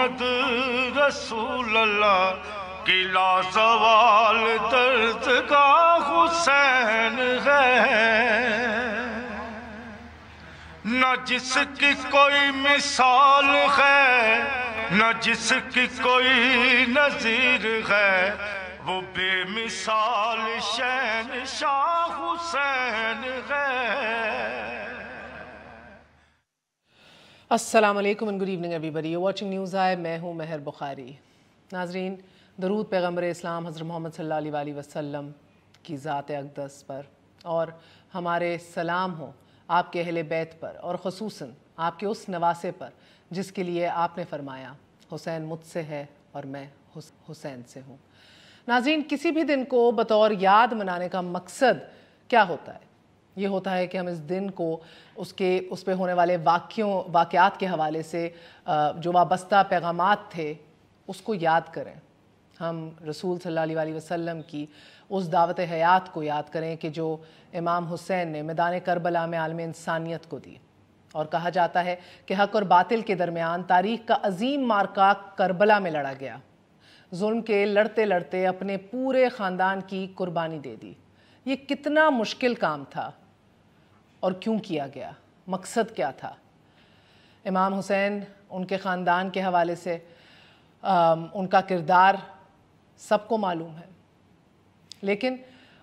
محمد رسول اللہ کی لازوال درد کا حسین ہے، نہ جس کی کوئی مثال ہے نہ جس کی کوئی نظیر ہے، وہ بے مثال شہنشاہ حسین ہے۔ السلام علیکم and good evening everybody. You're watching News Eye. میں ہوں مہر بخاری۔ ناظرین، درود پیغمبر اسلام حضرت محمد صلی اللہ علیہ وسلم کی ذات اقدس پر اور ہمارے سلام ہوں آپ کے اہل بیت پر اور خصوصاً آپ کے اس نواسے پر جس کے لیے آپ نے فرمایا حسین مجھ سے ہے اور میں حسین سے ہوں۔ ناظرین، کسی بھی دن کو بطور یاد منانے کا مقصد کیا ہوتا ہے؟ یہ ہوتا ہے کہ ہم اس دن کو اس پہ ہونے والے واقعات کے حوالے سے جو وابستہ پیغامات تھے اس کو یاد کریں، ہم رسول صلی اللہ علیہ وسلم کی اس دعوت حیات کو یاد کریں کہ جو امام حسین نے میدان کربلا میں عالم انسانیت کو دی۔ اور کہا جاتا ہے کہ حق اور باطل کے درمیان تاریخ کا عظیم معرکہ کربلا میں لڑا گیا، ظلم کے لڑتے لڑتے اپنے پورے خاندان کی قربانی دے دی۔ یہ کتنا مشکل کام تھا اور کیوں کیا گیا؟ مقصد کیا تھا؟ امام حسین، ان کے خاندان کے حوالے سے ان کا کردار سب کو معلوم ہے، لیکن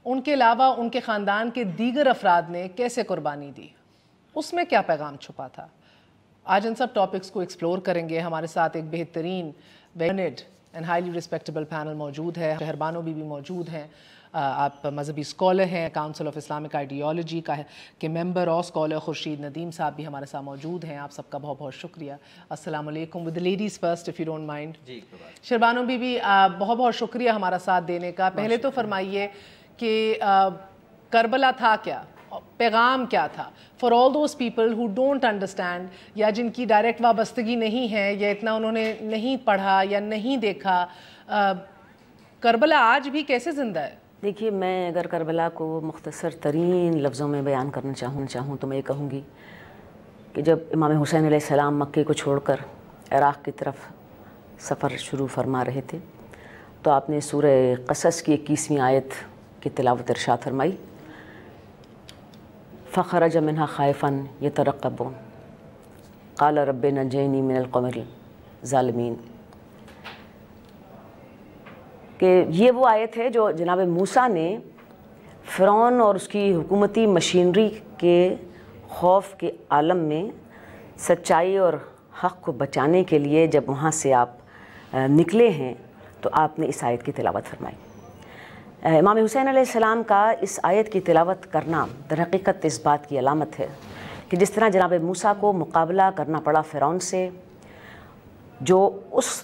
ان کے علاوہ ان کے خاندان کے دیگر افراد نے کیسے قربانی دی، اس میں کیا پیغام چھپا تھا؟ آج ان سب ٹاپکس کو ایکسپلور کریں گے۔ ہمارے ساتھ ایک بہترین ویلنڈ اینڈ ہائیلی ریسپیکٹیبل پینل موجود ہے۔ شہربانو بی موجود ہیں، آپ مذہبی اسکالر ہیں، کاؤنسل آف اسلامک آئیڈیالوجی کے ممبر اور اسکالر خورشید ندیم صاحب بھی ہمارے ساتھ موجود ہیں۔ آپ سب کا بہت بہت شکریہ۔ السلام علیکم۔ With ladies first if you don't mind. Shehrbano Bi بہت بہت شکریہ ہمارا ساتھ دینے کا۔ پہلے تو فرمائیے کہ کربلا تھا کیا، پیغام کیا تھا for all those people who don't understand, یا جن کی ڈائریکٹ وابستگی نہیں ہے یا اتنا انہوں نے نہیں پڑھا یا نہیں دیکھا، کربلا آج بھی کیسے زندہ ہے؟ دیکھیے، میں اگر کربلا کو مختصر ترین لفظوں میں بیان کرنا چاہوں تو میں یہ کہوں گی کہ جب امام حسین علیہ السلام مکے کو چھوڑ کر عراق کی طرف سفر شروع فرما رہے تھے تو آپ نے سورہ قصص کی 21ویں آیت کی تلاوت ارشاد فرمائی، فخرج منہا خائفا یترقب قال رب نجینی من القوم الظالمین، کہ یہ وہ آیت ہے جو جناب موسیٰ نے فرعون اور اس کی حکومتی مشینری کے خوف کے عالم میں سچائی اور حق کو بچانے کے لیے جب وہاں سے آپ نکلے ہیں تو آپ نے اس آیت کی تلاوت فرمائی۔ امام حسین علیہ السلام کا اس آیت کی تلاوت کرنا در حقیقت اس بات کی علامت ہے کہ جس طرح جناب موسیٰ کو مقابلہ کرنا پڑا فرعون سے، جو اس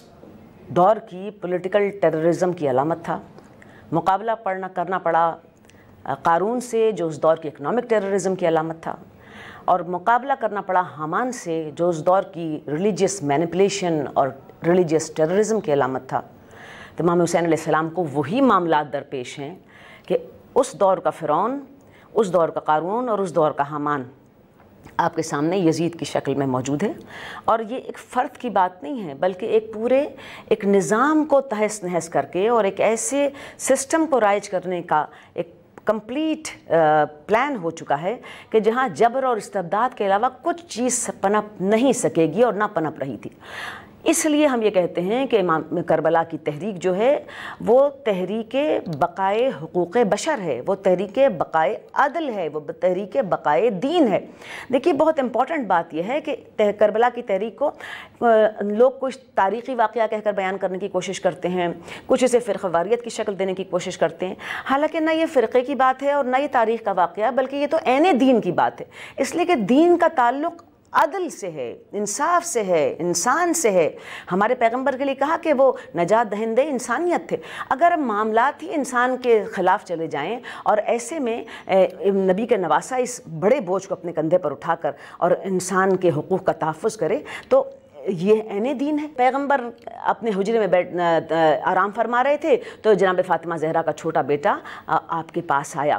دور کی پولیٹیکل ٹیررزم کی علامت تھا، مقابلہ کرنا پڑا قارون سے جو اس دور کی اکنامک ٹیررزم کی علامت تھا، اور مقابلہ کرنا پڑا حامان سے جو اس دور کی ریلیجیس مینیپولیشن اور ریلیجیس ٹیررزم کی علامت تھا، تو امام حسین علیہ السلام کو وہی معاملات درپیش ہیں کہ اس دور کا فرعون، اس دور کا قارون اور اس دور کا حامان آپ کے سامنے یزید کی شکل میں موجود ہے۔ اور یہ ایک فرد کی بات نہیں ہے بلکہ ایک نظام کو تہس نہس کر کے اور ایک ایسے سسٹم کو رائج کرنے کا ایک کمپلیٹ پلان ہو چکا ہے کہ جہاں جبر اور استبداد کے علاوہ کچھ چیز پنپ نہیں سکے گی اور نہ پنپ رہی تھی۔ اس لیے ہم یہ کہتے ہیں کہ امام کربلا کی تحریک جو ہے وہ تحریک بقائے حقوق بشر ہے، وہ تحریک بقائے عدل ہے، وہ تحریک بقائے دین ہے۔ دیکھیے، بہت امپورٹنٹ بات یہ ہے کہ کربلا کی تحریک کو لوگ کچھ تاریخی واقعہ کہہ کر بیان کرنے کی کوشش کرتے ہیں، کچھ اسے فرقہ واریت کی شکل دینے کی کوشش کرتے ہیں، حالانکہ نہ یہ فرقے کی بات ہے اور نہ یہ تاریخ کا واقعہ ہے، بلکہ یہ تو عین دین کی بات ہے، اس لیے کہ دین کا تعلق عدل سے ہے، انصاف سے ہے، انسان سے ہے۔ ہمارے پیغمبر کے لیے کہا کہ وہ نجات دہندے انسانیت تھے۔ اگر معاملات ہی انسان کے خلاف چلے جائیں اور ایسے میں نبی کا نواسہ اس بڑے بوجھ کو اپنے کندھے پر اٹھا کر اور انسان کے حقوق کا تحفظ کرے تو یہ عین دین ہے۔ پیغمبر اپنے حجرے میں آرام فرما رہے تھے تو جناب فاطمہ زہرا کا چھوٹا بیٹا آپ کے پاس آیا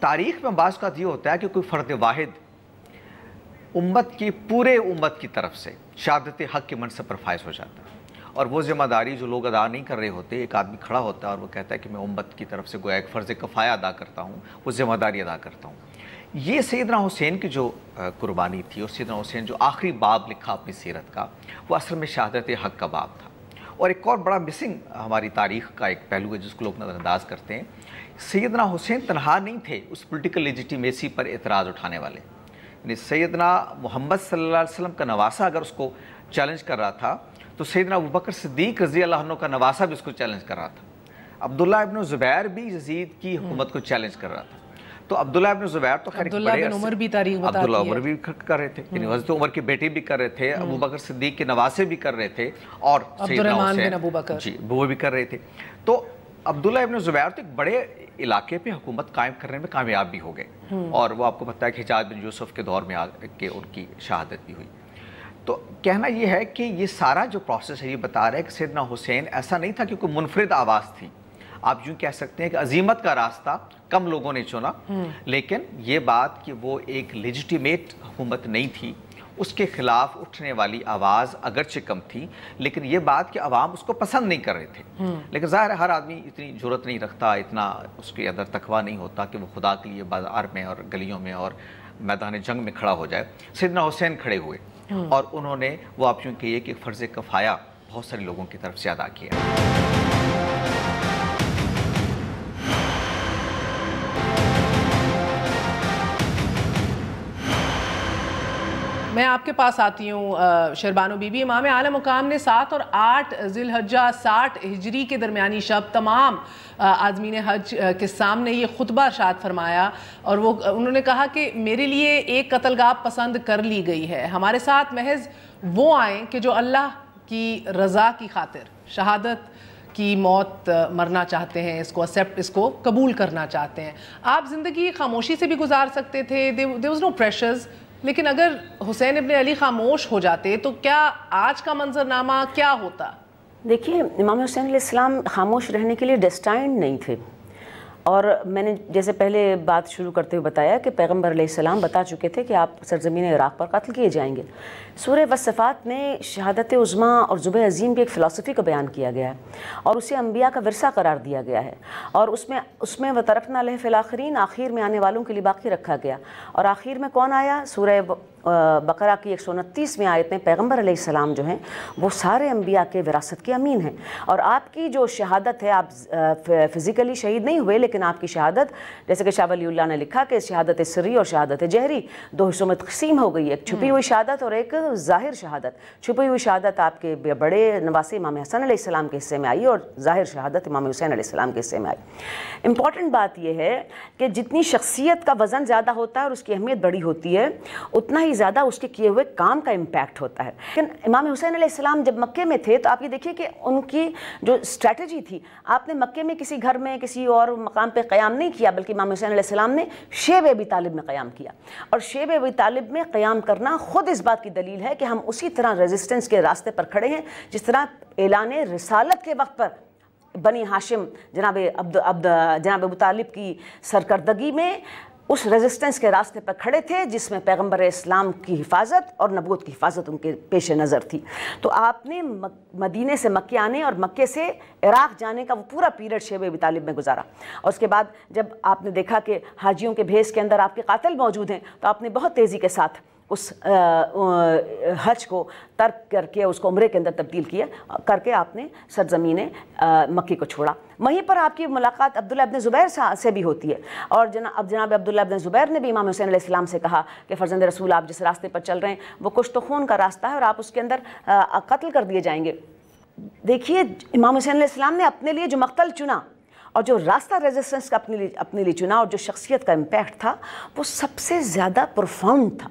تاریخ میں بعض اوقات یہ ہوتا ہے کہ کوئی فرد واحد امت کی پورے امت کی طرف سے شہادت حق کے منصب پر فائز ہو جاتا ہے، اور وہ ذمہ داری جو لوگ ادا نہیں کر رہے ہوتے، ایک آدمی کھڑا ہوتا ہے اور وہ کہتا ہے کہ میں امت کی طرف سے گویا ایک فرض کفایہ ادا کرتا ہوں، وہ ذمہ داری ادا کرتا ہوں۔ یہ سیدنا حسین کی جو قربانی تھی، اور سیدنا حسین جو آخری باب لکھا اپنی سیرت کا، وہ اصل میں شہادت حق کا باب تھا۔ اور ایک اور بڑا مسنگ ہماری تاریخ کا ایک پہلو ہے جس کو لوگ نظر انداز کرتے ہیں، سیدنا حسین تنہا نہیں تھے اس پولیٹیکل لیجیٹیمیسی پر اعتراض اٹھانے والے، یعنی سیدنا محمد صلی اللہ علیہ وسلم کا نواسہ اگر اس کو چیلنج کر رہا تھا تو سیدنا ابوبکر صدیق رضی اللہ عنہ کا نواسہ بھی اس کو چیلنج کر رہا تھا۔ عبداللہ ابن زبیر بھی یزید کی حکومت کو چیلنج کر رہا تھا۔ تو عبداللہ ابن زبیر تو خیر عبداللہ بن عمر بھی تاریخ بتاتی ہے، عبداللہ عمر بھی کر رہے تھے، یعنی حضرت عمر کے بیٹے بھی کر رہے تھے، ابوبکر صدیق کے نواسے بھی کر رہے تھے، اور عبدالرحمن بن ابوبکر جی وہ بھی کر رہے تھے۔ تو عبداللہ ابن زبیر تو ایک بڑے علاقے پہ حکومت قائم کرنے میں کامیاب بھی ہو گئے، اور وہ آپ کو پتہ ہے کہ حجاج بن یوسف کے دور میں آ کے ان کی شہادت بھی ہوئی۔ تو کہنا یہ ہے کہ یہ سارا جو پروسیس ہے یہ بتا رہا ہے کہ سیدنا حسین ایسا نہیں تھا کہ کوئی منفرد آواز تھی، آپ یوں کہہ سکتے ہیں کہ عظیمت کا راستہ کم لوگوں نے چنا، لیکن یہ بات کہ وہ ایک لیجیٹیمیٹ حکومت نہیں تھی، اس کے خلاف اٹھنے والی آواز اگرچہ کم تھی، لیکن یہ بات کہ عوام اس کو پسند نہیں کر رہے تھے۔ لیکن ظاہر ہے ہر آدمی اتنی جرأت نہیں رکھتا، اتنا اس کے اندر تقویٰ نہیں ہوتا کہ وہ خدا کے لیے بازار میں اور گلیوں میں اور میدان جنگ میں کھڑا ہو جائے۔ سیدنا حسین کھڑے ہوئے اور انہوں نے وہ آپ یوں کہیے کہ فرض کفایہ بہت سارے لوگوں کی طرف سے ادا کیا۔ میں آپ کے پاس آتی ہوں شربانو بی بی۔ امام اعلیٰ مقام نے 7 اور 8 ذی الحجہ 60 ہجری کے درمیانی شب تمام عازمین حج کے سامنے یہ خطبہ ارشاد فرمایا، اور وہ انہوں نے کہا کہ میرے لیے ایک قتل گاہ پسند کر لی گئی ہے، ہمارے ساتھ محض وہ آئیں کہ جو اللہ کی رضا کی خاطر شہادت کی موت مرنا چاہتے ہیں، اس کو قبول کرنا چاہتے ہیں۔ آپ زندگی خاموشی سے بھی گزار سکتے تھے، there was no pressures، لیکن اگر حسین ابن علی خاموش ہو جاتے تو کیا آج کا منظرنامہ کیا ہوتا؟ دیکھیے، امام حسین علیہ السلام خاموش رہنے کے لیے ڈیسٹائنڈ نہیں تھے، اور میں نے جیسے پہلے بات شروع کرتے ہوئے بتایا کہ پیغمبر علیہ السلام بتا چکے تھے کہ آپ سرزمین عراق پر قتل کیے جائیں گے۔ سورہ والصفات میں شہادت عظمیٰ اور ذبح عظیم کی ایک فلسفی کو بیان کیا گیا ہے، اور اسے انبیاء کا ورثہ قرار دیا گیا ہے، اور اس میں وَتَرَكْنَا عَلَيْهِ فِي الْآخِرِينَ آخر میں آنے والوں کے لیے باقی رکھا گیا۔ اور آخر میں کون آیا؟ سورہ بقرہ کی 129ویں آیت میں پیغمبر علیہ السلام جو ہیں وہ سارے انبیاء کے وراثت کے امین ہیں، اور آپ کی جو شہادت ہے، آپ فزیکلی شہید نہیں ہوئے، لیکن آپ کی شہادت جیسے کہ شاہ ولی اللہ نے لکھا کہ شہادت سری اور شہادت جہری 2 حصوں میں تقسیم ہو گئی، ایک چھپی ہوئی شہادت اور ایک ظاہر شہادت۔ چھپی ہوئی شہادت آپ کے بڑے نواسے امام حسن علیہ السلام کے حصے میں آئی، اور ظاہر شہادت امام حسین علیہ السلام کے حصے میں آئی۔ امپورٹنٹ بات یہ ہے کہ جتنی شخصیت کا وزن زیادہ ہوتا ہے اور اس کی اہمیت بڑی ہوتی ہے، اتنا ہی زیادہ اس کے کیے ہوئے کام کا امپیکٹ ہوتا ہے۔ لیکن امام حسین علیہ السلام جب مکے میں تھے تو آپ یہ دیکھیے کہ ان کی جو اسٹریٹجی تھی، آپ نے مکے میں کسی گھر میں کسی اور مقام پہ قیام نہیں کیا، بلکہ امام حسین علیہ السلام نے شیب ابی طالب میں قیام کیا، اور شیب ابی طالب میں قیام کرنا خود اس بات کی دلیل ہے کہ ہم اسی طرح ریزسٹنس کے راستے پر کھڑے ہیں جس طرح اعلان رسالت کے وقت پر بنی ہاشم جناب ابو طالب کی سرکردگی میں اس ریزسٹنس کے راستے پر کھڑے تھے جس میں پیغمبر اسلام کی حفاظت اور نبوت کی حفاظت ان کے پیش نظر تھی۔ تو آپ نے مدینے سے مکے آنے اور مکے سے عراق جانے کا وہ پورا پیریڈ شیب ابی طالب میں گزارا، اور اس کے بعد جب آپ نے دیکھا کہ حاجیوں کے بھیس کے اندر آپ کے قاتل موجود ہیں تو آپ نے بہت تیزی کے ساتھ اس حج کو ترک کر کے اس کو عمرے کے اندر تبدیل کر کے آپ نے سرزمین مکی کو چھوڑا۔ وہیں پر آپ کی ملاقات عبداللہ ابن زبیر سے بھی ہوتی ہے، اور جناب عبداللہ ابن زبیر نے بھی امام حسین علیہ السلام سے کہا کہ فرزند رسول آپ جس راستے پر چل رہے ہیں وہ کشت و خون کا راستہ ہے اور آپ اس کے اندر قتل کر دیے جائیں گے۔ دیکھیے، امام حسین علیہ السلام نے اپنے لیے جو مقتل چنا اور جو راستہ ریزسٹنس کا اپنے لیے چنا اور جو شخصیت کا امپیکٹ تھا وہ سب سے زیادہ پروفاؤنڈ تھا،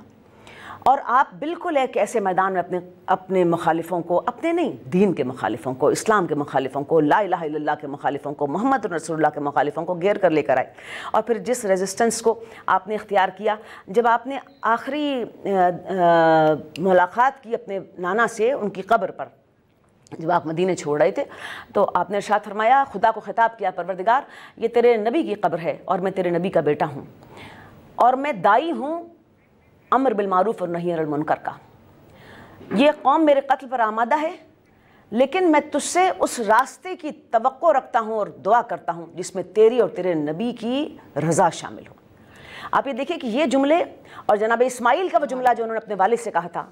اور آپ بالکل ایک ایسے میدان میں اپنے مخالفوں کو، اپنے نہیں دین کے مخالفوں کو، اسلام کے مخالفوں کو، لا الہ الا اللہ کے مخالفوں کو، محمد رسول اللہ کے مخالفوں کو گھیر کر لے کر آئے، اور پھر جس ریزسٹنس کو آپ نے اختیار کیا، جب آپ نے آخری ملاقات کی اپنے نانا سے ان کی قبر پر، جب آپ مدینے چھوڑ رہے تھے تو آپ نے ارشاد فرمایا، خدا کو خطاب کیا، پروردگار یہ تیرے نبی کی قبر ہے اور میں تیرے نبی کا بیٹا ہوں، اور میں داعی ہوں امر بالمعروف اور نہی عن المنکر کا، یہ قوم میرے قتل پر آمادہ ہے، لیکن میں تجھ سے اس راستے کی توقع رکھتا ہوں اور دعا کرتا ہوں جس میں تیری اور تیرے نبی کی رضا شامل ہو۔ آپ یہ دیکھیں کہ یہ جملے، اور جناب اسماعیل کا وہ جملہ جو انہوں نے اپنے والد سے کہا تھا،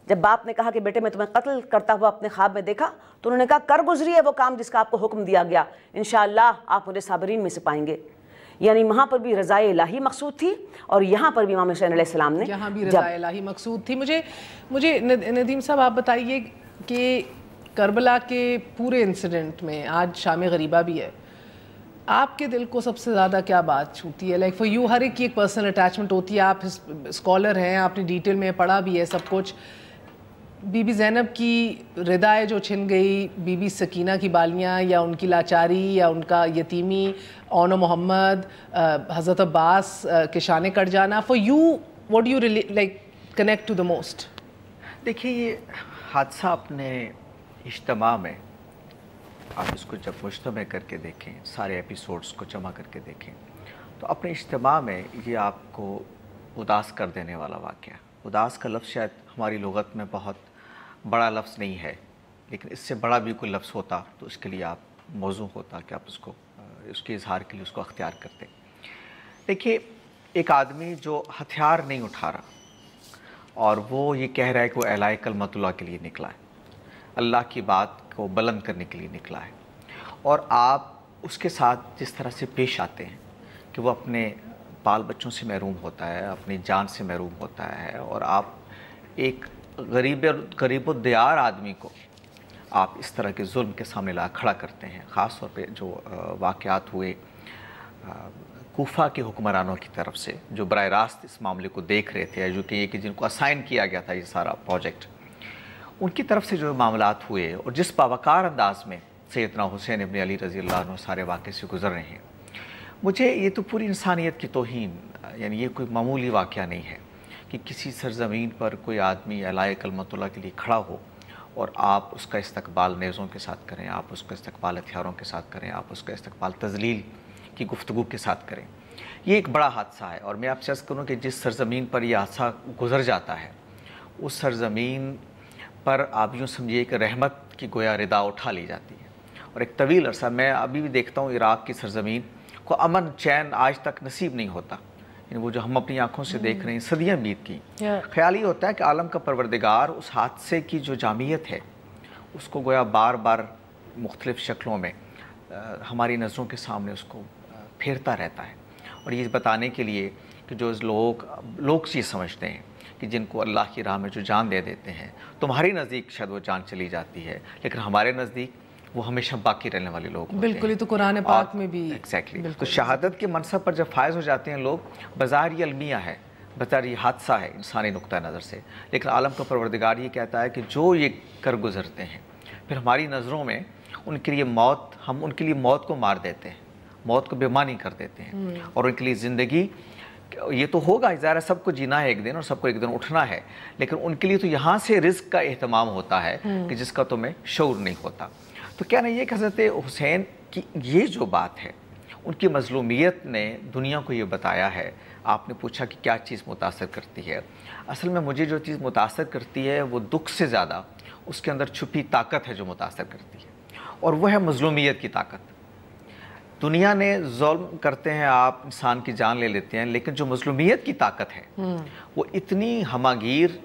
جب باپ نے کہا کہ بیٹے میں تمہیں قتل کرتا ہوا اپنے خواب میں دیکھا، تو انہوں نے کہا کر گزری ہے وہ کام جس کا آپ کو حکم دیا گیا، انشاءاللہ آپ مجھے صابرین میں سے پائیں گے۔ یعنی وہاں پر بھی رضائے الہی مقصود تھی، اور یہاں پر بھی امام حسین علیہ السلام نے یہاں بھی رضائے الہی مقصود تھی۔ مجھے ندیم صاحب آپ بتائیے کہ کربلا کے پورے انسیڈنٹ میں آج شام غریبہ بھی ہے، آپ کے دل کو سب سے زیادہ کیا بات چھوتی ہے؟ لائک فار یو، ہر ایک کی ایک پرسنل اٹیچمنٹ ہوتی ہے، آپ اسکالر ہیں، آپ نے ڈیٹیل میں پڑھا بھی ہے سب کچھ۔ بی بی زینب کی ردائے جو چھن گئی، بی بی سکینہ کی بالیاں، یا ان کی لاچاری، یا ان کا یتیمی، اون محمد، حضرت عباس کے شانے کٹ جانا، for you what you like connect to the most? دیکھیے یہ حادثہ اپنے اجتماع میں، آپ اس کو جب مجتمع کر کے دیکھیں، سارے ایپیسوڈز کو جمع کر کے دیکھیں، تو اپنے اجتماع میں یہ آپ کو اداس کر دینے والا واقعہ۔ اداس کا لفظ شاید ہماری لغت میں بہت بڑا لفظ نہیں ہے، لیکن اس سے بڑا بھی کوئی لفظ ہوتا تو اس کے لیے آپ موضوع ہوتا کہ آپ اس کے اظہار کے لیے اس کو اختیار کرتے۔ دیکھیے ایک آدمی جو ہتھیار نہیں اٹھا رہا اور وہ یہ کہہ رہا ہے کہ وہ اعلاء کلمت اللہ کے لیے نکلا ہے، اللہ کی بات کو بلند کرنے کے لیے نکلا ہے، اور آپ اس کے ساتھ جس طرح سے پیش آتے ہیں کہ وہ اپنے بال بچوں سے محروم ہوتا ہے، اپنی جان سے محروم ہوتا ہے، اور آپ ایک غریب الدیار آدمی کو آپ اس طرح کے ظلم کے سامنے لا کھڑا کرتے ہیں۔ خاص طور پہ جو واقعات ہوئے کوفہ کے حکمرانوں کی طرف سے، جو براہ راست اس معاملے کو دیکھ رہے تھے، جو کہ جن کو اسائن کیا گیا تھا یہ سارا پروجیکٹ، ان کی طرف سے جو معاملات ہوئے اور جس باوقار انداز میں سیدنا حسین ابن علی رضی اللہ عنہ سارے واقعے سے گزر رہے ہیں، مجھے یہ تو پوری انسانیت کی توہین، یعنی یہ کوئی معمولی واقعہ نہیں ہے کہ کسی سرزمین پر کوئی آدمی اعلاء کلمت اللہ کے لیے کھڑا ہو اور آپ اس کا استقبال نیزوں کے ساتھ کریں، آپ اس کا استقبال ہتھیاروں کے ساتھ کریں، آپ اس کا استقبال تذلیل کی گفتگو کے ساتھ کریں۔ یہ ایک بڑا حادثہ ہے، اور میں آپ سے عرض کروں کہ جس سرزمین پر یہ حادثہ گزر جاتا ہے، اس سرزمین پر آپ یوں سمجھیے کہ رحمت کی گویا ردا اٹھا لی جاتی ہے، اور ایک طویل عرصہ میں ابھی بھی دیکھتا ہوں عراق کی سرزمین کو امن چین آج تک نصیب نہیں ہوتا، یعنی وہ جو ہم اپنی آنکھوں سے دیکھ رہے ہیں، صدیاں بیت کی۔ خیال یہ ہوتا ہے کہ عالم کا پروردگار اس حادثے کی جو جامعیت ہے اس کو گویا بار بار مختلف شکلوں میں ہماری نظروں کے سامنے اس کو پھیرتا رہتا ہے، اور یہ بتانے کے لیے کہ جو لوگ یہ سمجھتے ہیں کہ جن کو اللہ کی راہ میں جو جان دے دیتے ہیں، تمہاری نزدیک شاید وہ جان چلی جاتی ہے، لیکن ہمارے نزدیک وہ ہمیشہ باقی رہنے والے لوگ ہوتے ہیں۔ بالکل، یہ تو قرآن پاک میں بھی ایگزیکٹلی۔ تو شہادت کے منصب پر جب فائز ہو جاتے ہیں لوگ، بظاہر یہ المیہ ہے، بظاہر یہ حادثہ ہے انسانی نقطہ نظر سے، لیکن عالم کا پروردگار یہ کہتا ہے کہ جو یہ کر گزرتے ہیں، پھر ہماری نظروں میں ان کے لیے موت، ہم ان کے لیے موت کو مار دیتے ہیں، موت کو بے معنی کر دیتے ہیں، اور ان کے لیے زندگی یہ تو ہوگا، ظاہر ہے سب کو جینا ہے ایک دن، اور سب کو ایک دن اٹھنا ہے، لیکن ان کے لیے تو یہاں سے رزق کا اہتمام ہوتا ہے کہ جس کا تمہیں شعور نہیں ہوتا۔ تو کیا نہیں یہ کہ حضرت حسین کی یہ جو بات ہے، ان کی مظلومیت نے دنیا کو یہ بتایا ہے۔ آپ نے پوچھا کہ کیا چیز متاثر کرتی ہے، اصل میں مجھے جو چیز متاثر کرتی ہے وہ دکھ سے زیادہ اس کے اندر چھپی طاقت ہے جو متاثر کرتی ہے، اور وہ ہے مظلومیت کی طاقت۔ دنیا نے ظلم کرتے ہیں، آپ انسان کی جان لے لیتے ہیں، لیکن جو مظلومیت کی طاقت ہے وہ اتنی ہماگیر،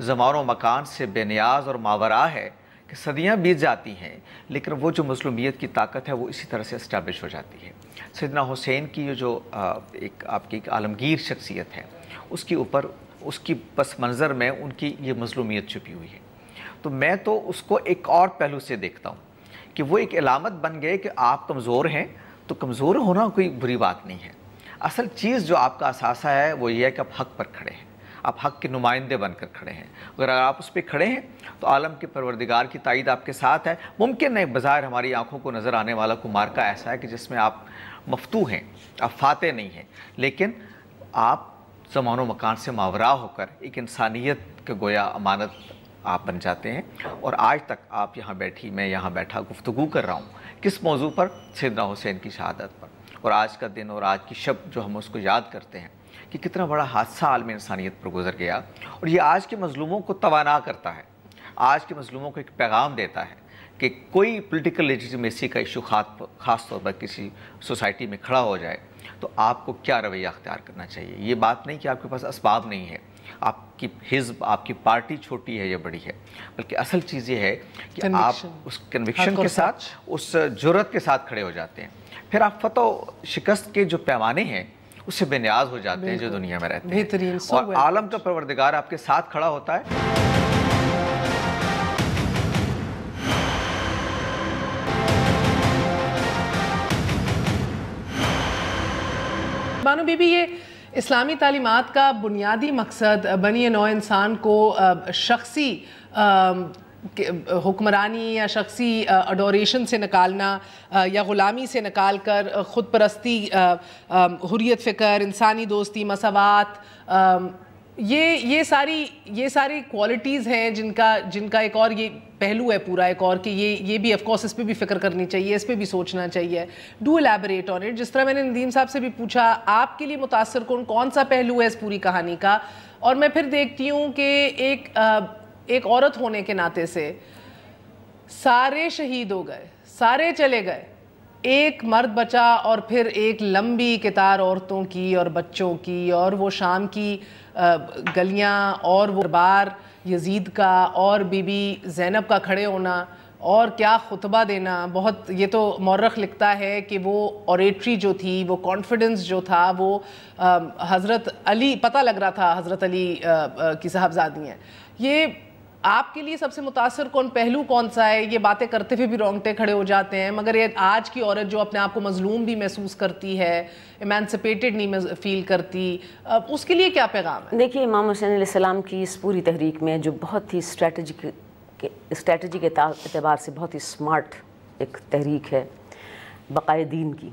زمان و مکان سے بے نیاز اور ماورا ہے کہ صدیاں بیت جاتی ہیں، لیکن وہ جو مظلومیت کی طاقت ہے وہ اسی طرح سے اسٹیبلش ہو جاتی ہے۔ سیدنا حسین کی جو ایک آپ کی ایک عالمگیر شخصیت ہے، اس کے اوپر اس کی پس منظر میں ان کی یہ مظلومیت چھپی ہوئی ہے۔ تو میں تو اس کو ایک اور پہلو سے دیکھتا ہوں کہ وہ ایک علامت بن گئے کہ آپ کمزور ہیں، تو کمزور ہونا کوئی بری بات نہیں ہے۔ اصل چیز جو آپ کا اثاثہ ہے وہ یہ ہے کہ آپ حق پر کھڑے ہیں، آپ حق کے نمائندے بن کر کھڑے ہیں۔ اگر آپ اس پہ کھڑے ہیں تو عالم کے پروردگار کی تائید آپ کے ساتھ ہے۔ ممکن ہے بظاہر ہماری آنکھوں کو نظر آنے والا کوئی مارکا ایسا ہے کہ جس میں آپ مفتوح ہیں، آپ فاتح نہیں ہیں، لیکن آپ زمان و مکان سے ماورا ہو کر ایک انسانیت کا گویا امانت آپ بن جاتے ہیں. اور آج تک آپ یہاں بیٹھی، میں یہاں بیٹھا گفتگو کر رہا ہوں کس موضوع پر؟ سیدنا حسین کی شہادت پر. اور آج کا دن اور آج کی شب جو ہم اس کو یاد کرتے ہیں کہ کتنا بڑا حادثہ عالم انسانیت پر گزر گیا، اور یہ آج کے مظلوموں کو توانا کرتا ہے، آج کے مظلوموں کو ایک پیغام دیتا ہے کہ کوئی پولیٹیکل لیجیٹیمیسی کا ایشو خاص طور پر کسی سوسائٹی میں کھڑا ہو جائے تو آپ کو کیا رویہ اختیار کرنا چاہیے. یہ بات نہیں کہ آپ کے پاس اسباب نہیں ہے، آپ کی حزب، آپ کی پارٹی چھوٹی ہے یا بڑی ہے، بلکہ اصل چیز یہ ہے کہ آپ اس کنوکشن کے ساتھ، اس جرأت کے ساتھ کھڑے ہو جاتے ہیں. پھر آپ فتح و شکست کے جو پیمانے ہیں اس سے بے نیاز ہو جاتے ہیں جو دنیا میں رہتے ہیں، اور عالم کا پروردگار آپ کے ساتھ کھڑا ہوتا ہے. بانو بی بی، یہ اسلامی تعلیمات کا بنیادی مقصد بنی نوع انسان کو شخصی حکمرانی یا شخصی اڈوریشن سے نکالنا یا غلامی سے نکال کر خود پرستی، حریت فکر، انسانی دوستی، مساوات، یہ ساری کوالٹیز ہیں جن کا ایک اور یہ پہلو ہے پورا ایک اور کہ یہ بھی آف کورس اس پہ بھی فکر کرنی چاہیے، اس پہ بھی سوچنا چاہیے. Do elaborate on it. جس طرح میں نے ندیم صاحب سے بھی پوچھا آپ کے لیے متاثر کون سا پہلو ہے اس پوری کہانی کا، اور میں پھر دیکھتی ہوں کہ ایک عورت ہونے کے ناطے سے سارے شہید ہو گئے، سارے چلے گئے، ایک مرد بچا، اور پھر ایک لمبی قطار عورتوں کی اور بچوں کی، اور وہ شام کی گلیاں، اور وہ دربار یزید کا، اور بی بی زینب کا کھڑے ہونا، اور کیا خطبہ دینا. بہت یہ تو مورخ لکھتا ہے کہ وہ اوریٹری جو تھی، وہ کانفیڈنس جو تھا، وہ حضرت علی، پتہ لگ رہا تھا حضرت علی کی صاحبزادی ہیں. یہ آپ کے لیے سب سے متاثر پہلو کون سا ہے؟ یہ باتیں کرتے ہوئے بھی رونگٹے کھڑے ہو جاتے ہیں، مگر یہ آج کی عورت جو اپنے آپ کو مظلوم بھی محسوس کرتی ہے، ایمانسپیٹڈ نہیں فیل کرتی، اس کے لیے کیا پیغام ہے؟ دیکھیے، امام حسین علیہ السلام کی اس پوری تحریک میں جو بہت ہی اسٹریٹجی کے اعتبار سے بہت ہی سمارٹ ایک تحریک ہے بقائے دین کی،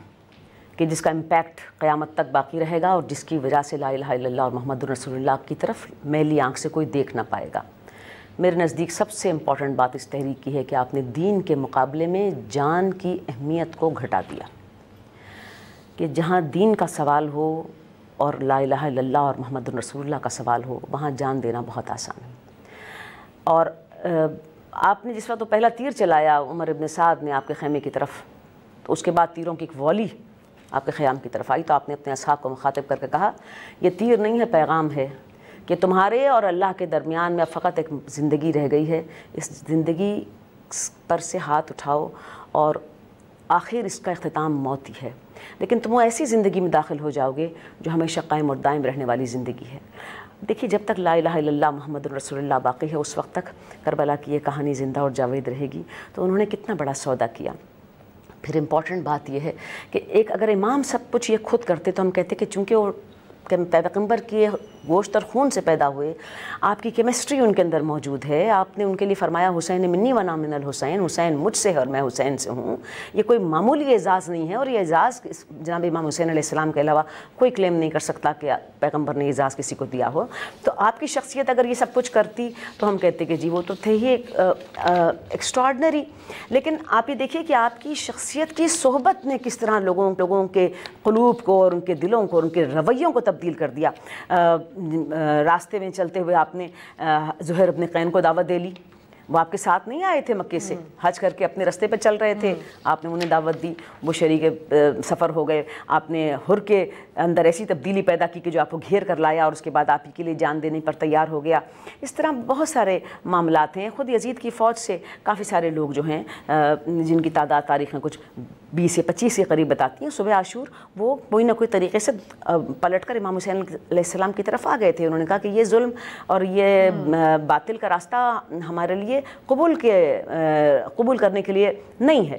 کہ جس کا امپیکٹ قیامت تک باقی رہے گا، اور جس کی وجہ سے لا الہ الا اللہ اور محمد رسول اللہ کی طرف میلی آنکھ سے کوئی دیکھ نہ پائے گا. میرے نزدیک سب سے امپورٹنٹ بات اس تحریک کی ہے کہ آپ نے دین کے مقابلے میں جان کی اہمیت کو گھٹا دیا، کہ جہاں دین کا سوال ہو اور لا الہ الا اللہ اور محمد رسول اللہ کا سوال ہو، وہاں جان دینا بہت آسان ہے. اور آپ نے جس وقت تو پہلا تیر چلایا عمر ابن سعد نے آپ کے خیمے کی طرف، تو اس کے بعد تیروں کی ایک والی آپ کے خیام کی طرف آئی، تو آپ نے اپنے اصحاب کو مخاطب کر کے کہا یہ تیر نہیں ہے، پیغام ہے کہ تمہارے اور اللہ کے درمیان میں فقط ایک زندگی رہ گئی ہے، اس زندگی پر سے ہاتھ اٹھاؤ اور آخر اس کا اختتام موت ہی ہے، لیکن تم وہ ایسی زندگی میں داخل ہو جاؤ گے جو ہمیشہ قائم اور دائم رہنے والی زندگی ہے. دیکھیے، جب تک لا الہ الا اللہ محمد رسول اللہ باقی ہے، اس وقت تک کربلا کی یہ کہانی زندہ اور جاوید رہے گی. تو انہوں نے کتنا بڑا سودا کیا. پھر امپورٹنٹ بات یہ ہے کہ ایک اگر امام سب کچھ یہ خود کرتے تو ہم کہتے کہ چونکہ وہ پیغمبر کی گوشت اور خون سے پیدا ہوئے، آپ کی کیمسٹری ان کے اندر موجود ہے، آپ نے ان کے لیے فرمایا حسین منی ونا من الحسین، حسین مجھ سے ہے اور میں حسین سے ہوں. یہ کوئی معمولی اعزاز نہیں ہے، اور یہ اعزاز جناب امام حسین علیہ السلام کے علاوہ کوئی کلیم نہیں کر سکتا کہ پیغمبر نے اعزاز کسی کو دیا ہو. تو آپ کی شخصیت اگر یہ سب کچھ کرتی تو ہم کہتے کہ جی وہ تو تھے ہی ایکسٹراڈنری. لیکن آپ یہ دیکھیے کہ آپ کی شخصیت کی صحبت نے کس طرح لوگوں کے قلوب کو اور ان کے دلوں کو اور ان کے رویوں کو تبدیل کر دیا. راستے میں چلتے ہوئے آپ نے زہیر ابن قین کو دعوت دے لی. وہ آپ کے ساتھ نہیں آئے تھے مکے سے، حج کر کے اپنے رستے پہ چل رہے تھے، آپ نے انہیں دعوت دی، وہ شریک سفر ہو گئے. آپ نے حر کے اندر ایسی تبدیلی پیدا کی کہ جو آپ کو گھیر کر لایا اور اس کے بعد آپ ہی کے لیے جان دینے پر تیار ہو گیا. اس طرح بہت سارے معاملات ہیں. خود یزید کی فوج سے کافی سارے لوگ جو ہیں جن کی تعداد تاریخ میں کچھ 20 سے 25 کے قریب بتاتی ہیں، صبح عاشور وہ کوئی نہ کوئی طریقے سے پلٹ کر امام حسین علیہ السلام کی طرف آ گئے تھے. انہوں نے کہا کہ یہ ظلم اور یہ باطل کا راستہ ہمارے لیے قبول کرنے کے لیے نہیں ہے.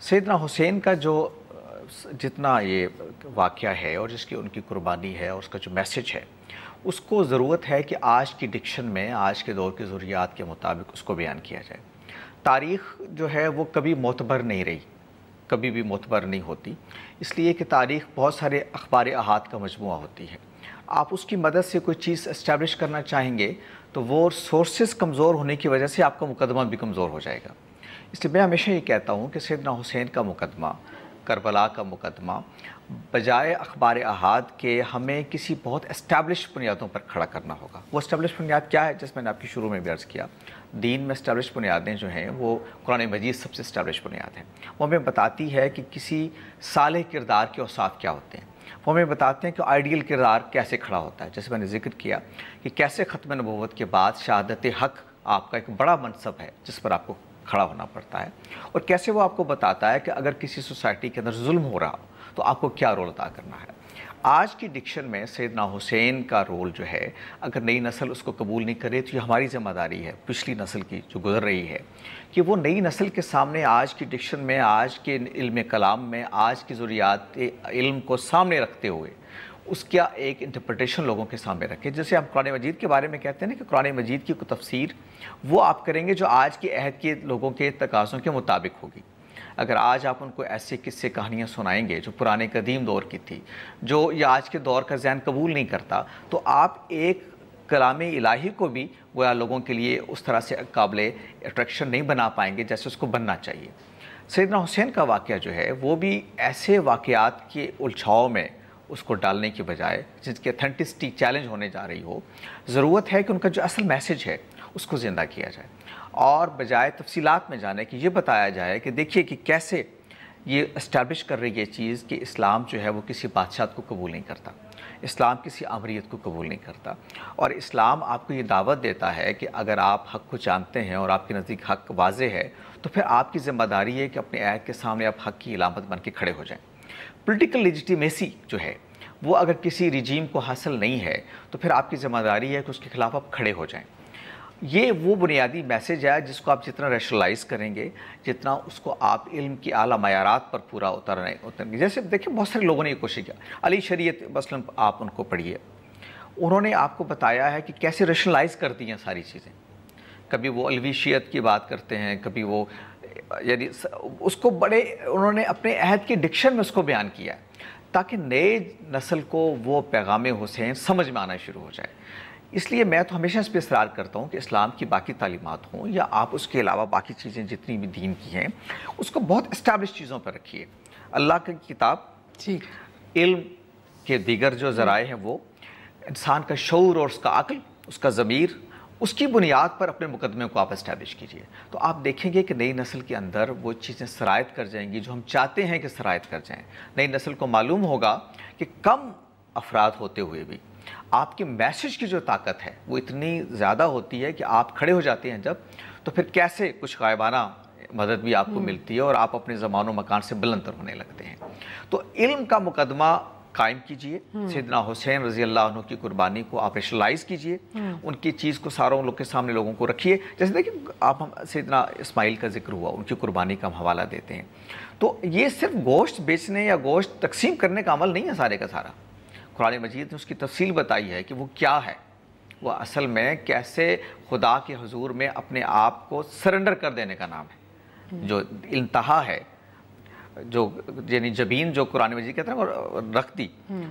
سیدنا حسین کا جو جتنا یہ واقعہ ہے اور جس کی ان کی قربانی ہے اور اس کا جو میسج ہے، اس کو ضرورت ہے کہ آج کی ڈکشن میں، آج کے دور کی ضروریات کے مطابق اس کو بیان کیا جائے۔ تاریخ جو ہے وہ کبھی معتبر نہیں رہی، کبھی بھی معتبر نہیں ہوتی، اس لیے کہ تاریخ بہت سارے اخبار احاد کا مجموعہ ہوتی ہے۔ آپ اس کی مدد سے کوئی چیز اسٹیبلش کرنا چاہیں گے تو وہ سورسز کمزور ہونے کی وجہ سے آپ کا مقدمہ بھی کمزور ہو جائے گا۔ اس لیے میں ہمیشہ یہ کہتا ہوں کہ سیدنا حسین کا مقدمہ، کربلا کا مقدمہ، بجائے اخبار احاد کے ہمیں کسی بہت اسٹیبلش بنیادوں پر کھڑا کرنا ہوگا۔ وہ اسٹیبلش بنیاد کیا ہے؟ جس میں نے آپ کی شروع میں بھی عرض کیا، دین میں اسٹیبلش بنیادیں جو ہیں وہ قرآن مجید سب سے اسٹیبلش بنیاد ہیں۔ وہ ہمیں بتاتی ہے کہ کسی صالح کردار کے اوصاف کیا ہوتے ہیں، وہ ہمیں بتاتے ہیں کہ آئیڈیل کردار کیسے کھڑا ہوتا ہے، جیسے میں نے ذکر کیا کہ کیسے ختم نبوت کے بعد شہادت حق آپ کا ایک بڑا منصب ہے جس پر آپ کو کھڑا ہونا پڑتا ہے، اور کیسے وہ آپ کو بتاتا ہے کہ اگر کسی سوسائٹی کے اندر ظلم ہو رہا تو آپ کو کیا رول ادا کرنا ہے۔ آج کی ڈکشن میں سیدنا حسین کا رول جو ہے، اگر نئی نسل اس کو قبول نہیں کرے تو یہ ہماری ذمہ داری ہے، پچھلی نسل کی جو گزر رہی ہے، کہ وہ نئی نسل کے سامنے آج کی ڈکشن میں، آج کے علم کلام میں، آج کی ضروریات علم کو سامنے رکھتے ہوئے اس کا ایک انٹرپریٹیشن لوگوں کے سامنے رکھے۔ جیسے ہم قرآن مجید کے بارے میں کہتے ہیں نا کہ قرآن مجید کی کوئی تفسیر وہ آپ کریں گے جو آج کے عہد کے لوگوں کے تقاضوں کے مطابق ہوگی۔ اگر آج آپ ان کو ایسے قصے کہانیاں سنائیں گے جو پرانے قدیم دور کی تھی، جو یہ آج کے دور کا ذہن قبول نہیں کرتا، تو آپ ایک کلام الہی کو بھی گویا لوگوں کے لیے اس طرح سے قابل اٹریکشن نہیں بنا پائیں گے جیسے اس کو بننا چاہیے۔ سیدنا حسین کا واقعہ جو ہے وہ بھی ایسے واقعات کے الجھاؤ میں اس کو ڈالنے کے بجائے، جس کی اتھینٹسٹی چیلنج ہونے جا رہی ہو، ضرورت ہے کہ ان کا جو اصل میسج ہے اس کو زندہ کیا جائے، اور بجائے تفصیلات میں جانے کہ یہ بتایا جائے کہ دیکھیے کہ کیسے یہ اسٹیبلش کر رہی ہے چیز کہ اسلام جو ہے وہ کسی بادشاہ کو قبول نہیں کرتا، اسلام کسی امریت کو قبول نہیں کرتا، اور اسلام آپ کو یہ دعوت دیتا ہے کہ اگر آپ حق کو جانتے ہیں اور آپ کے نزدیک حق واضح ہے تو پھر آپ کی ذمہ داری ہے کہ اپنے عہد کے سامنے آپ حق کی علامت بن کے کھڑے ہو جائیں۔ پولیٹیکل لیجیٹیمیسی جو ہے وہ اگر کسی رجیم کو حاصل نہیں ہے تو پھر آپ کی ذمہ داری ہے کہ اس کے خلاف آپ کھڑے ہو جائیں۔ یہ وہ بنیادی میسج ہے جس کو آپ جتنا ریشنلائز کریں گے، جتنا اس کو آپ علم کی اعلیٰ معیارات پر پورا اتریں گے۔ جیسے دیکھیں بہت سارے لوگوں نے یہ کوشش کیا، علی شریعت مثلاً آپ ان کو پڑھیے، انہوں نے آپ کو بتایا ہے کہ کیسے ریشنلائز کر دی ہیں ساری چیزیں۔ کبھی وہ علوی شیعت کی بات کرتے ہیں، کبھی وہ یعنی اس کو بڑے انہوں نے اپنے عہد کے ڈکشن میں اس کو بیان کیا ہے تاکہ نئے نسل کو وہ پیغام حسین سمجھ میں آنا شروع ہو جائے۔ اس لیے میں تو ہمیشہ اس پہ اصرار کرتا ہوں کہ اسلام کی باقی تعلیمات ہوں یا آپ اس کے علاوہ باقی چیزیں جتنی بھی دین کی ہیں اس کو بہت اسٹیبلش چیزوں پر رکھیے۔ اللہ کی کتاب، علم کے دیگر جو ذرائع ہیں، وہ انسان کا شعور اور اس کا عقل، اس کا ضمیر، اس کی بنیاد پر اپنے مقدمے کو آپ اسٹیبلش کیجئے، تو آپ دیکھیں گے کہ نئی نسل کے اندر وہ چیزیں سرایت کر جائیں گی جو ہم چاہتے ہیں کہ سرایت کر جائیں۔ نئی نسل کو معلوم ہوگا کہ کم افراد ہوتے ہوئے بھی آپ کے میسج کی جو طاقت ہے وہ اتنی زیادہ ہوتی ہے کہ آپ کھڑے ہو جاتے ہیں جب، تو پھر کیسے کچھ غائبانہ مدد بھی آپ کو ملتی ہے اور آپ اپنے زمان و مکان سے بلندر ہونے لگتے ہیں۔ تو علم کا مقدمہ قائم کیجئے، سیدنا حسین رضی اللہ عنہ کی قربانی کو آپ ریشنلائز کیجئے، ان کی چیز کو ساروں لوگ کے سامنے لوگوں کو رکھیے۔ جیسے دیکھیں آپ سیدنا اسماعیل کا ذکر ہوا، ان کی قربانی کا ہم حوالہ دیتے ہیں، تو یہ صرف گوشت بیچنے یا گوشت تقسیم کرنے کا عمل نہیں ہے سارے کا سارا۔ قرآن مجید نے اس کی تفصیل بتائی ہے کہ وہ کیا ہے، وہ اصل میں کیسے خدا کے حضور میں اپنے آپ کو سرنڈر کر دینے کا نام ہے، جو انتہا ہے، جو یعنی جبین جو قرآن مجید کہتے ہیں وہ رکھ دی،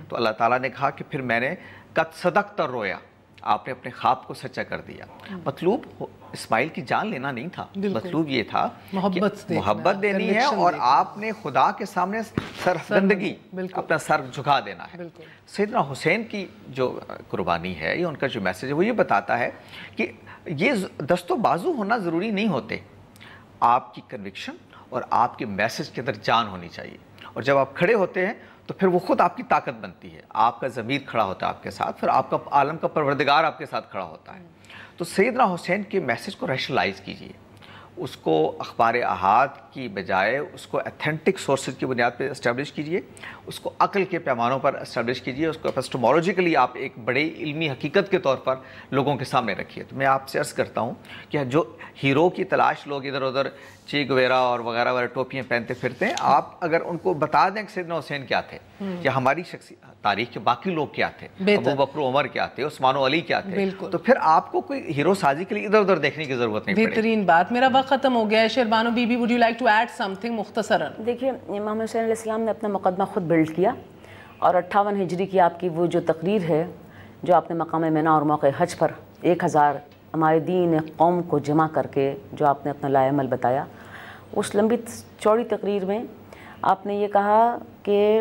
تو اللہ تعالیٰ نے کہا کہ پھر میں نے قد صدقت الرؤیا، آپ نے اپنے خواب کو سچا کر دیا۔ مطلوب اسماعیل کی جان لینا نہیں تھا، مطلوب یہ تھا کہ محبت دینی ہے اور آپ نے خدا کے سامنے سرفندگی، اپنا سر جھکا دینا ہے۔ سیدنا حسین کی جو قربانی ہے، یہ ان کا جو میسج ہے وہ یہ بتاتا ہے کہ یہ دست و بازو ہونا ضروری نہیں ہوتے، آپ کی کنوکشن اور آپ کے میسج کے اندر جان ہونی چاہیے، اور جب آپ کھڑے ہوتے ہیں تو پھر وہ خود آپ کی طاقت بنتی ہے، آپ کا ضمیر کھڑا ہوتا ہے آپ کے ساتھ، پھر آپ کا عالم کا پروردگار آپ کے ساتھ کھڑا ہوتا ہے۔ تو سیدنا حسین کے میسج کو ریشنلائز کیجئے، اس کو اخبار احاد کی بجائے اس کو ایتھینٹک سورسز کی بنیاد پہ اسٹیبلش کیجئے، اس کو عقل کے پیمانوں پر اسٹیبلش کیجئے، اس کو ایپسٹمولوجیکلی آپ ایک بڑے علمی حقیقت کے طور پر لوگوں کے سامنے رکھیے۔ تو میں آپ سے عرض کرتا ہوں کہ جو ہیرو کی تلاش لوگ ادھر ادھر چی گویرا اور وغیرہ وغیرہ ٹوپیاں پہنتے پھرتے ہیں، آپ اگر ان کو بتا دیں کہ سیدنا حسین کیا تھے یا ہماری شخصی تاریخ کے باقی لوگ کیا تھے، ابو بکر عمر کیا تھے، عثمان و علی کیا تھے، تو پھر آپ کو کوئی ہیرو سازی کے لیے ادھر ادھر دیکھنے کی ضرورت نہیں پڑے۔ بہترین بات، میرا وقت ختم ہو گیا ہے۔ Shehrbano Bibi, would you like to add something مختصراً؟ دیکھیے، امام حسین علیہ السلام نے اپنا مقدمہ خود بلڈ کیا، اور 58 ہجری کی آپ کی وہ جو تقریر ہے جو آپ نے مقام منی اور موقع حج پر 1000 عمائدین قوم کو جمع کر کے جو آپ نے اپنا لائے عمل بتایا، اس لمبی چوڑی تقریر میں آپ نے یہ کہا کہ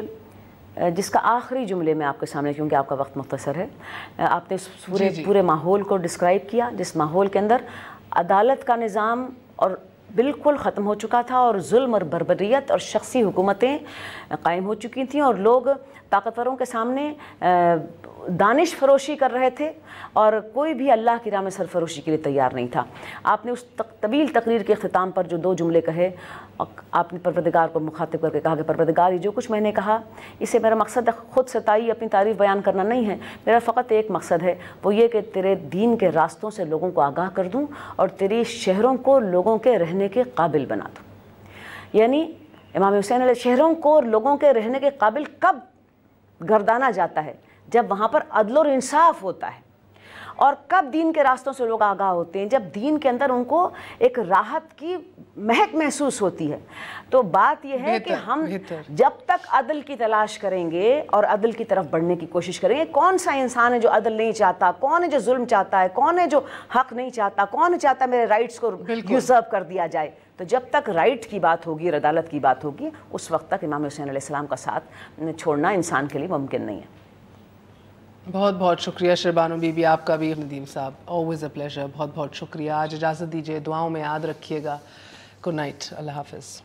جس کا آخری جملے میں آپ کے سامنے، کیونکہ آپ کا وقت مختصر ہے، آپ نے پورے ماحول کو ڈسکرائب کیا جس ماحول کے اندر عدالت کا نظام اور بالکل ختم ہو چکا تھا، اور ظلم اور بربریت اور شخصی حکومتیں قائم ہو چکی تھیں، اور لوگ طاقتوروں کے سامنے دانش فروشی کر رہے تھے، اور کوئی بھی اللہ کی راہ میں سرفروشی کے لیے تیار نہیں تھا۔ آپ نے اس طویل تقریر کے اختتام پر جو 2 جملے کہے، آپ نے پروردگار کو مخاطب کر کے کہا کہ پروردگار، یہ جو کچھ میں نے کہا اسے میرا مقصد خود ستائی اپنی تعریف بیان کرنا نہیں ہے، میرا فقط ایک مقصد ہے، وہ یہ کہ تیرے دین کے راستوں سے لوگوں کو آگاہ کر دوں اور تیری شہروں کو لوگوں کے رہنے کے قابل بنا دوں۔ یعنی امام حسین علیہ شہروں کو لوگوں کے رہنے کے قابل کب گردانا جاتا ہے؟ جب وہاں پر عدل اور انصاف ہوتا ہے۔ اور کب دین کے راستوں سے لوگ آگاہ ہوتے ہیں؟ جب دین کے اندر ان کو ایک راحت کی مہک محسوس ہوتی ہے۔ تو بات یہ ہے کہ ہم جب تک عدل کی تلاش کریں گے اور عدل کی طرف بڑھنے کی کوشش کریں گے، کون سا انسان ہے جو عدل نہیں چاہتا، کون ہے جو ظلم چاہتا ہے، کون ہے جو حق نہیں چاہتا، کون چاہتا ہے میرے رائٹس کو یوزرو کر دیا جائے؟ تو جب تک رائٹ کی بات ہوگی اور عدالت کی بات ہوگی، اس وقت تک امام حسین علیہ السلام کا ساتھ چھوڑنا انسان کے لیے ممکن نہیں ہے۔ بہت بہت شکریہ شہربانو بی بی، آپ کا بھی ندیم صاحب، آلویز اے پلیزر، بہت بہت شکریہ۔ آج اجازت دیجیے، دعاؤں میں یاد رکھیے گا۔ گڈ نائٹ، اللہ حافظ۔